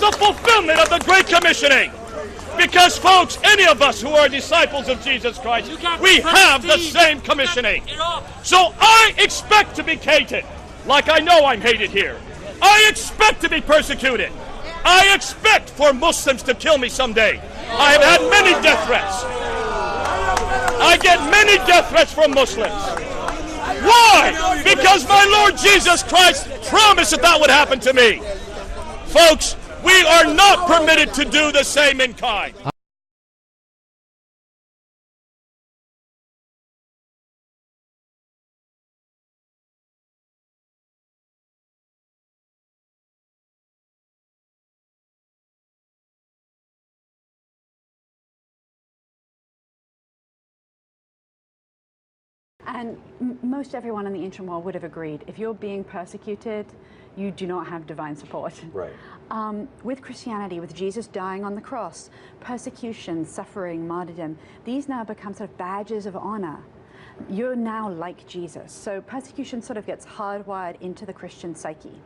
the fulfillment of the Great Commissioning. Because, folks, any of us who are disciples of Jesus Christ, we have the same commissioning. So I expect to be hated, like I know I'm hated here. I expect to be persecuted. I expect for Muslims to kill me someday. I have had many death threats. I get many death threats from Muslims. Why? Because my Lord Jesus Christ promised that would happen to me. Folks, we are not permitted to do the same in kind. And most everyone in the ancient world would have agreed, if you're being persecuted, you do not have divine support. Right. With Christianity, with Jesus dying on the cross, persecution, suffering, martyrdom, these now become sort of badges of honor. You're now like Jesus. So persecution sort of gets hardwired into the Christian psyche.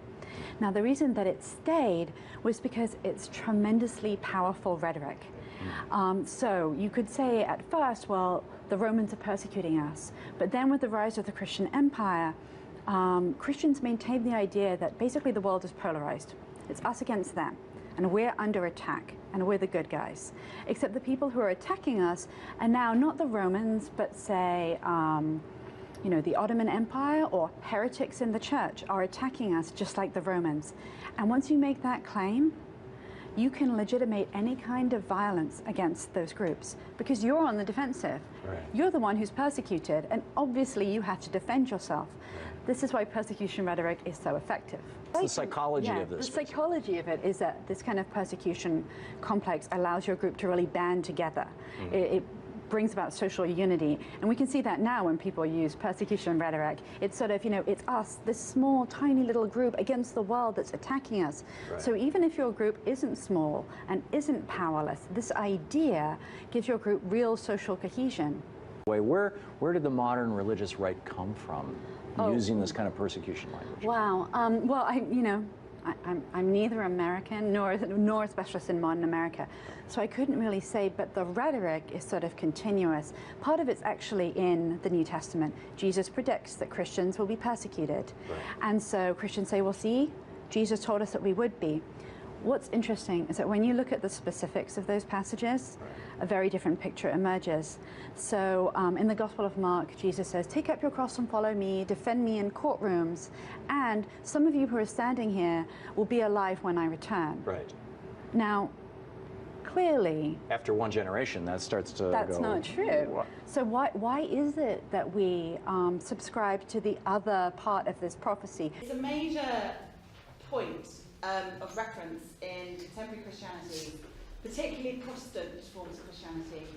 Now, the reason that it stayed was because it's tremendously powerful rhetoric. So you could say at first, well, the Romans are persecuting us. But then with the rise of the Christian Empire, Christians maintained the idea that basically the world is polarized. It's us against them, and we're under attack, and we're the good guys. Except the people who are attacking us are now not the Romans, but say, you know, the Ottoman Empire or heretics in the church are attacking us just like the Romans. And once you make that claim, you can legitimate any kind of violence against those groups because you're on the defensive. Right. You're the one who's persecuted, and obviously you have to defend yourself. This is why persecution rhetoric is so effective. It's the psychology of this. The psychology of it is that this kind of persecution complex allows your group to really band together. It brings about social unity. And we can see that now when people use persecution rhetoric. It's sort of, you know, it's us, this small, tiny little group against the world that's attacking us. Right. So even if your group isn't small and isn't powerless, this idea gives your group real social cohesion. Where did the modern religious right come from using this kind of persecution language? Wow. Well, I'm neither American nor a specialist in modern America, so I couldn't really say, but the rhetoric is sort of continuous. Part of it's actually in the New Testament. Jesus predicts that Christians will be persecuted. Right. And so Christians say, well, see, Jesus told us that we would be. What's interesting is that when you look at the specifics of those passages, a very different picture emerges. So in the Gospel of Mark, Jesus says, take up your cross and follow me, defend me in courtrooms, and some of you who are standing here will be alive when I return. Right. Now, clearly, after one generation, that starts to that's go, not true. What? So why is it that we subscribe to the other part of this prophecy? It's a major point of reference in contemporary Christianity, particularly Protestant forms of Christianity,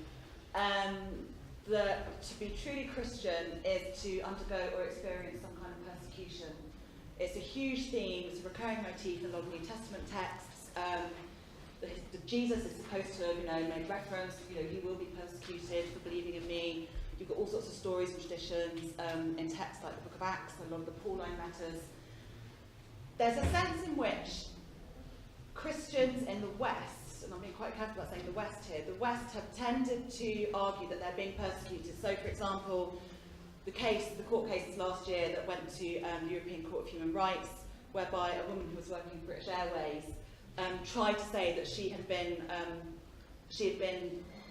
that to be truly Christian is to undergo or experience some kind of persecution. It's a huge theme, it's a recurring motif in a lot of New Testament texts. Jesus is supposed to have, made reference, you will be persecuted for believing in me. You've got all sorts of stories and traditions in texts like the Book of Acts, a lot of the Pauline letters. There's a sense in which Christians in the West, and I'm being quite careful about saying the West here, the West have tended to argue that they're being persecuted. So, for example, the court cases last year that went to the European Court of Human Rights, whereby a woman who was working for British Airways tried to say that she had been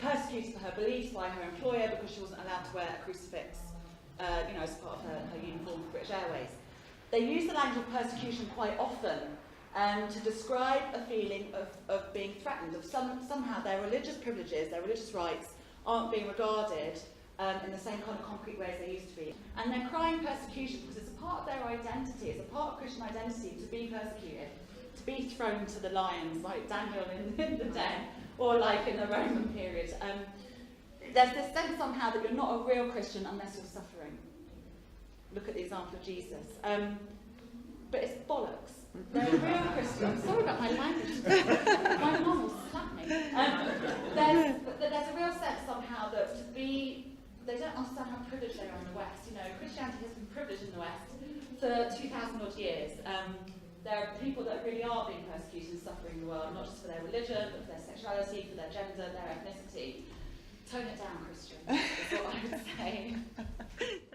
persecuted for her beliefs by her employer because she wasn't allowed to wear a crucifix, as part of her uniform for British Airways. They use the language of persecution quite often to describe a feeling of being threatened, of somehow their religious privileges, their religious rights aren't being regarded in the same kind of concrete way as they used to be. And they're crying persecution because it's a part of their identity, it's a part of Christian identity to be persecuted, to be thrown to the lions like Daniel in the den, or like in the Roman period. There's this sense somehow that you're not a real Christian unless you're suffering. Look at the example of Jesus. But it's bollocks. They're real Christians. Sorry about my language. My mum will slap me. There's a real sense somehow that they don't understand how privileged they are in the West. Christianity has been privileged in the West for 2,000 odd years. there are people that really are being persecuted and suffering in the world, not just for their religion, but for their sexuality, for their gender, their ethnicity. Tone it down, Christian, is what I would say.